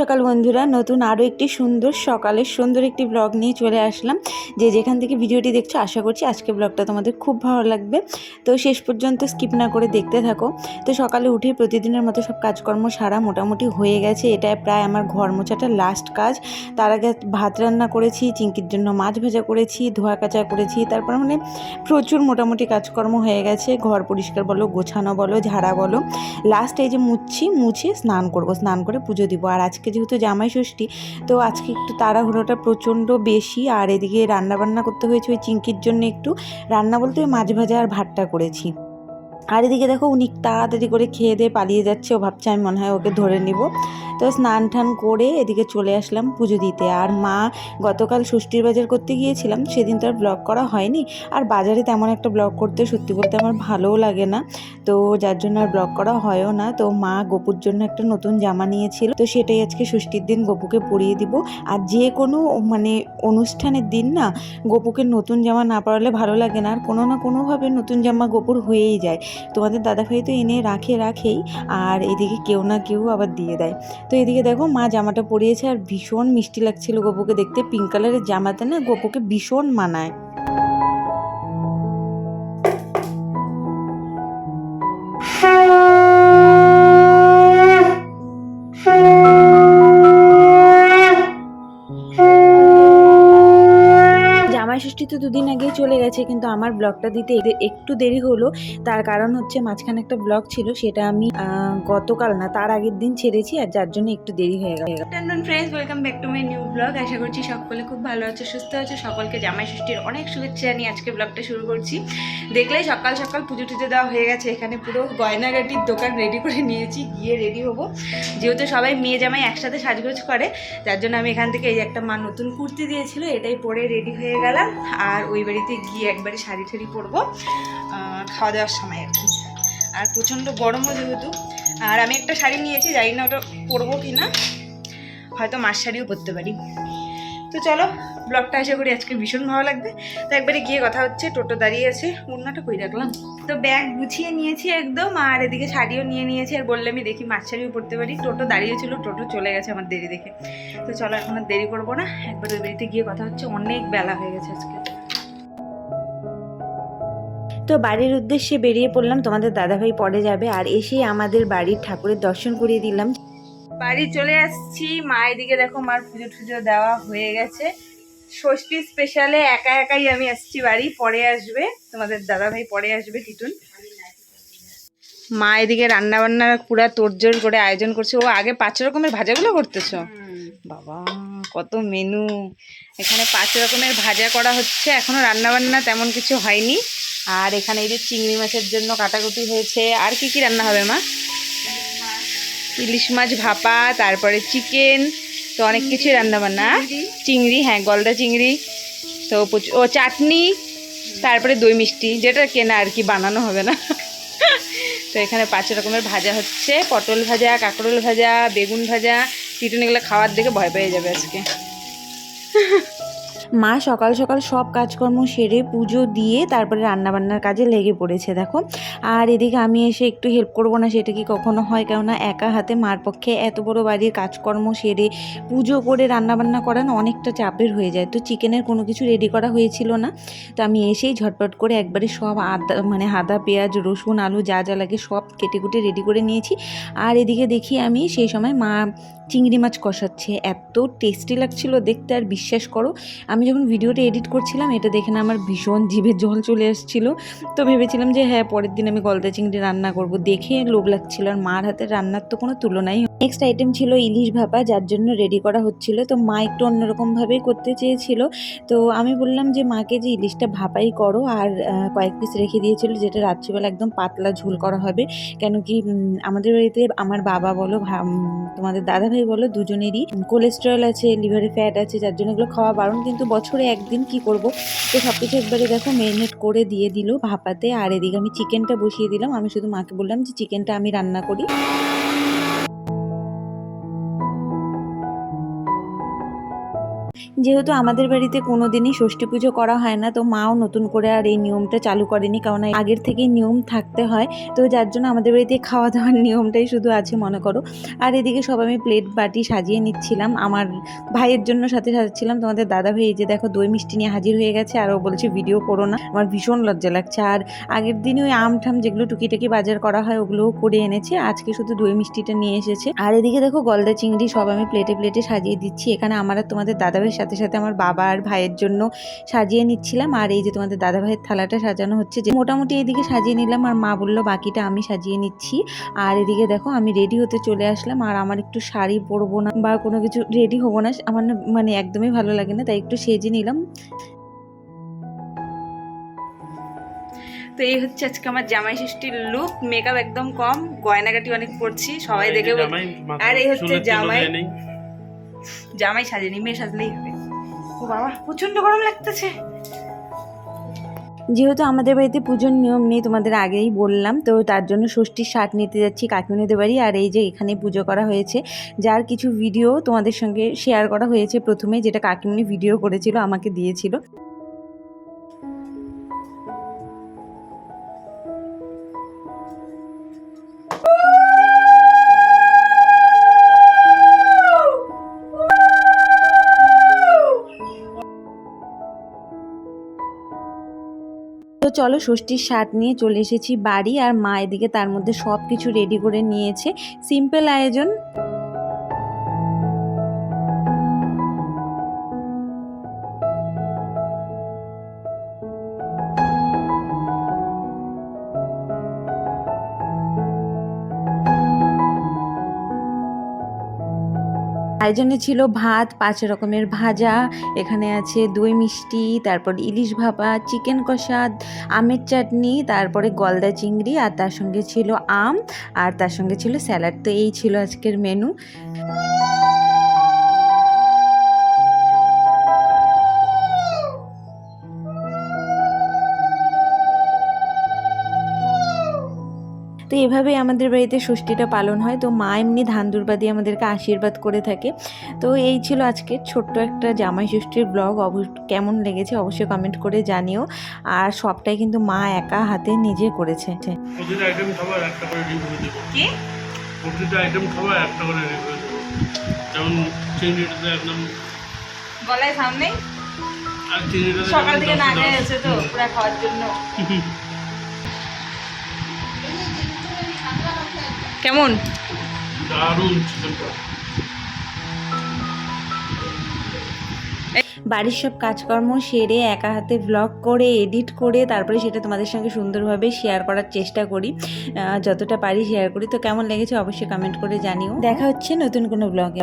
সকাল বন্ধুরা, নতুন আরও একটি সকালের সুন্দর একটি ব্লগ নিয়ে চলে আসলাম। যেখান থেকে ভিডিওটি দেখছো, আশা করছি আজকে ব্লগটা তোমাদের খুব ভালো লাগবে। তো শেষ পর্যন্ত স্কিপ না করে দেখতে থাকো। তো সকালে উঠে প্রতিদিনের মতো সব কাজকর্ম সারা মোটামুটি হয়ে গেছে। এটা প্রায় আমার ঘর মোছাটা লাস্ট কাজ। তার আগে ভাত রান্না করেছি, চিংকির জন্য মাছ ভাজা করেছি, ধোয়া কাচা করেছি, তারপর প্রচুর মোটামুটি কাজকর্ম হয়ে গেছে। ঘর পরিষ্কার বলো, গোছানো বলো, ঝাড়া বলো। লাস্ট এই যে মুছে স্নান করব, স্নান করে পুজো দিব। আর আজকে যেহেতু জামাই ষষ্ঠী, তো আজকে একটু তাড়াহুড়োটা প্রচণ্ড বেশি। আর এদিকে রান্নাবান্না করতে হয়েছে ওই চিংকির জন্য। একটু রান্না বলতে মাছ ভাজা আর ভাতটা করেছি। আর এদিকে দেখো উনি তাড়াতাড়ি করে খেয়ে দিয়ে পালিয়ে যাচ্ছে। ও ভাবছে আমি মনে হয় ওকে ধরে নিব। তো স্নান টান করে এদিকে চলে আসলাম পুজো দিতে। আর মা গতকাল ষষ্ঠীর বাজার করতে গিয়েছিলাম, সেদিন তো আর ব্লগ করা হয়নি। আর বাজারে তেমন একটা ব্লগ করতে সত্যি বলতে আমার ভালোও লাগে না, তো যার জন্য আর ব্লগ করা হয়ও না। তো মা গপুর জন্য একটা নতুন জামা নিয়েছিল, তো সেটাই আজকে ষষ্ঠীর দিন গপুকে পরিয়ে দিব। আর যে কোনো অনুষ্ঠানের দিন না, গপুকে নতুন জামা না পরালে ভালো লাগে না। আর কোনো না কোনোভাবে নতুন জামা গপুর হয়েই যায়। তোমাদের দাদাভাই তো এনে রাখেই, আর এদিকে কেউ না কেউ আবার দিয়ে দেয়। তো এদিকে দেখো মা জামাটা পরিয়েছে, আর ভীষণ মিষ্টি লাগছিল গপুকে দেখতে। পিঙ্ক কালারের জামাতে না গপুকে ভীষণ মানায়। জামাই ষষ্ঠী তো দুদিন আগেই চলে গেছে, কিন্তু আমার ব্লগটা দিতে একটু দেরি হলো। তার কারণ হচ্ছে মাঝখানে একটা ব্লগ ছিল, সেটা আমি গতকাল না তার আগের দিন ছেড়েছি, আর যার জন্য একটু দেরি হয়ে গেল। Friends, welcome back to my new blog. আশা করছি সকলে খুব ভালো আছে, সুস্থ আছে। সকলকে জামাই ষষ্ঠীর অনেক শুভেচ্ছা জানিয়ে আজকে ব্লগটা শুরু করছি। দেখলেই সকাল সকাল পুজো টুজো দেওয়া হয়ে গেছে। এখানে পুরো গয়নাগাটির দোকান রেডি করে নিয়েছি, গিয়ে রেডি হবো। যেহেতু সবাই মেয়ে জামাই একসাথে সাজগোজ করে, যার জন্য আমি এখান থেকে এই একটা মা নতুন কুর্তি দিয়েছিল, এটাই পরে রেডি হয়ে গেলাম। আর ওই বাড়িতে গিয়ে একবারে শাড়ি ঠাড়ি পরবো খাওয়া দাওয়ার সময় আর কি। আর প্রচণ্ড গরমও যেহেতু। আর আমি একটা শাড়ি নিয়েছি, জানি না ওটা পরবো কি না, হয়তো মাস শাড়িও পরতে পারি। তো চলো, ব্লগটা আশা করি আজকে ভীষণ ভালো লাগবে। তো একবারে গিয়ে কথা হচ্ছে। টোটো দাঁড়িয়ে আছে, ওড়নাটা কই রাখলাম। তো ব্যাগ গুছিয়ে নিয়েছি একদম, আর এদিকে শাড়িও নিয়ে নিয়েছি। আর বললে আমি দেখি মাছ শাড়িও পরতে পারি। টোটো দাঁড়িয়েছিল, টোটো চলে গেছে আমার দেরি দেখে। তো চলো, এখন আর দেরি করবো না, একবার ওই বাড়িতে গিয়ে কথা হচ্ছে। অনেক বেলা হয়ে গেছে আজকে। তো বাড়ির উদ্দেশ্যে বেরিয়ে পড়লাম, তোমাদের দাদাভাই পরে যাবে। আর এসে আমাদের বাড়ির ঠাকুরের দর্শন করিয়ে দিলাম। বাড়ি চলে আসছি। মা এদিকে দেখো, মার পুজো টুজো দেওয়া হয়ে গেছে। ষষ্ঠী স্পেশালে একাই আমি আসছি বাড়ি, পরে আসবে তোমাদের দাদাভাই, পরে আসবে টিটুন। মা এদিকে রান্না বান্নার পুরা তোড়জোড় করে আয়োজন করছে। ও আগে 5 রকমের ভাজাগুলো করতেছ? বাবা, কত মেনু! এখানে 5 রকমের ভাজা করা হচ্ছে। এখনো রান্না বান্না তেমন কিছু হয়নি। আর এখানে এই যে চিংড়ি মাছের জন্য কাটাকুটি হয়েছে। আর কি কি রান্না হবে মা? ইলিশ মাছ ভাপা, তারপরে চিকেন, তো অনেক কিছুই রান্না বান্না। চিংড়ি, হ্যাঁ, গলদা চিংড়ি। তো ও চাটনি, তারপরে দই মিষ্টি, যেটা কেনা আর কি, বানানো হবে না। তো এখানে 5 রকমের ভাজা হচ্ছে। পটল ভাজা, কাঁকরোল ভাজা, বেগুন ভাজা। টিটুন এগুলো খাওয়ার দেখে ভয় পেয়ে যাবে আজকে। মা সকাল সকাল সব কাজকর্ম সেরে পুজো দিয়ে তারপরে রান্নাবান্নার কাজে লেগে পড়েছে দেখো। আর এদিকে আমি এসে একটু হেল্প করব না, সেটা কি কখনো হয়? কেননা একা হাতে মার পক্ষে এত বড় বাড়ির কাজকর্ম সেরে পুজো করে রান্নাবান্না করা না অনেকটা চাপের হয়ে যায়। তো চিকেনের কোনো কিছু রেডি করা হয়েছিল না, তো আমি এসেই ঝটপট করে একবারে সব আদা পেঁয়াজ রসুন আলু যা যা লাগে সব কেটে কুটে রেডি করে নিয়েছি। আর এদিকে দেখি আমি সেই সময় মা চিংড়ি মাছ কষাচ্ছে। এত টেস্টি লাগছিল দেখতে, আর বিশ্বাস করো আমি যখন ভিডিওটা এডিট করছিলাম, এটা দেখে না আমার ভীষণ জিভে জল চলে আসছিলো। তো ভেবেছিলাম যে হ্যাঁ, পরের দিন আমি গলদা চিংড়ি রান্না করব। দেখে লোভ লাগছিল। আর মার হাতের রান্নার তো কোনো তুলনাই। নেক্সট আইটেম ছিল ইলিশ ভাপা, যার জন্য রেডি করা হচ্ছিল। তো মা একটু অন্যরকমভাবেই করতে চেয়েছিল, তো আমি বললাম যে মাকে যে ইলিশটা ভাপাই করো। আর কয়েক পিস রেখে দিয়েছিল, যেটা রাত্রিবেলা একদম পাতলা ঝোল করা হবে। কেন কি আমাদের বাড়িতে আমার বাবা বলো তোমাদের দাদাভাই বলো, দুজনেরই কোলেস্টেরল আছে, লিভারে ফ্যাট আছে, যার জন্য এগুলো খাওয়া বারণ। কিন্তু বছরে একদিন কি করব, তো সব কিছু একবারে দেখো ম্যারিনেট করে দিয়ে দিল ভাপাতে। আর এদিকে আমি চিকেনটা বসিয়ে দিলাম। আমি শুধু মাকে বললাম যে চিকেনটা আমি রান্না করি। যেহেতু আমাদের বাড়িতে কোনো দিনই ষষ্ঠী পুজো করা হয় না, তো মাও নতুন করে আর এই নিয়মটা চালু করেনি, কারণ আগের থেকেই নিয়ম থাকতে হয়। তো যার জন্য আমাদের বাড়িতে খাওয়া দাওয়ার নিয়মটাই শুধু আছে মনে করো। আর এদিকে সব আমি প্লেট বাটি সাজিয়ে নিচ্ছিলাম, আমার ভাইয়ের জন্য সাথে সাজাচ্ছিলাম। তোমাদের দাদা ভাই এই যে দেখো দই মিষ্টি নিয়ে হাজির হয়ে গেছে, আর ও বলছে ভিডিও করো না, আমার ভীষণ লজ্জা লাগছে। আর আগের দিনে ওই আম ঠাম যেগুলো টুকিটাকি বাজার করা হয় ওগুলোও করে এনেছে, আজকে শুধু দই মিষ্টিটা নিয়ে এসেছে। আর এদিকে দেখো গলদা চিংড়ি সব আমি প্লেটে প্লেটে সাজিয়ে দিচ্ছি। এখানে আমার আর তোমাদের দাদা ভাইয়ের সাথে সাথে আমার বাবা আর ভাইয়ের জন্য সাজিয়ে নিচ্ছিলাম। আর এই যে তোমাদের দাদা ভাইয়ের থালাটা সাজানো হচ্ছে, যে মোটামুটি এদিকে সাজিয়ে নিলাম, আর মা বললো বাকিটা আমি সাজিয়ে নিচ্ছি। আর এদিকে দেখো আমি রেডি হতে চলে আসলাম, আর আমার একটু শাড়ি পরবো না বা কোনো কিছু রেডি হবো না, আমার মানে একদমই ভালো লাগে না, তাই একটু সেজে নিলাম। তো এই হচ্ছে আজকে আমার জামাই ষষ্ঠীর লুক। মেকআপ একদম কম, গয়নাগাটি অনেক পরছি, সবাই দেখে। আর এই হচ্ছে জামাই, জামাই সাজেনি, মেয়ে সাজলেই হবে। ও বাবা প্রচন্ড গরম লাগতেছে। যেহেতু আমাদের বাড়িতে পুজোর নিয়ম নেই, তোমাদের আগেই বললাম, তো তার জন্য ষষ্ঠীর শার্ট নিতে যাচ্ছি কাকিমণিদের বাড়ি। আর এই যে এখানে পুজো করা হয়েছে, যার কিছু ভিডিও তোমাদের সঙ্গে শেয়ার করা হয়েছে প্রথমে, যেটা কাকিমণি ভিডিও করেছিল আমাকে দিয়েছিল। তো চলো ষষ্ঠীর শার্ট নিয়ে চলে এসেছি বাড়ি, আর মা এদিকে তার মধ্যে সব কিছু রেডি করে নিয়েছে, সিম্পল আয়োজন। আয়োজনে ছিল ভাত, 5 রকমের ভাজা, এখানে আছে দই মিষ্টি, তারপর ইলিশ ভাপা, চিকেন কষা, আমের চাটনি, তারপরে গলদা চিংড়ি, আর তার সঙ্গে ছিল আম, আর তার সঙ্গে ছিল স্যালাড। তো এই ছিল আজকের মেনু। তো এভাবেই আমাদের বাড়িতে ষষ্ঠীটা পালন হয়। তো মা এমনি ধান দুর্বা দিয়ে আমাদেরকে আশীর্বাদ করে থাকে। তো এই ছিল আজকের ছোট্ট একটা জামাই ষষ্ঠীর ব্লগ। কেমন লেগেছে অবশ্যই কমেন্ট করে জানিও। আর সবটাই কিন্তু মা একা হাতে নিজে করেছে। প্রতিটা আইটেম খাবার একটা করে রিভিউ দেব। কি? প্রতিটা আইটেম খাবার একটা করে রিভিউ দেব। যেমন চিংড়িটা একদম গলায় সামনে, আর চিংড়িটা সকাল থেকে না খেয়ে আছে তো পুরো খাওয়ার জন্য। কেমন? দারুণ চিকেনটা। বাড়ির সব কাজকর্ম সেরে একা হাতে ব্লগ করে এডিট করে তারপরে সেটা তোমাদের সঙ্গে সুন্দরভাবে শেয়ার করার চেষ্টা করি, যতটা পারি শেয়ার করি। তো কেমন লেগেছে অবশ্যই কমেন্ট করে জানিও। দেখা হচ্ছে নতুন কোনো ব্লগে।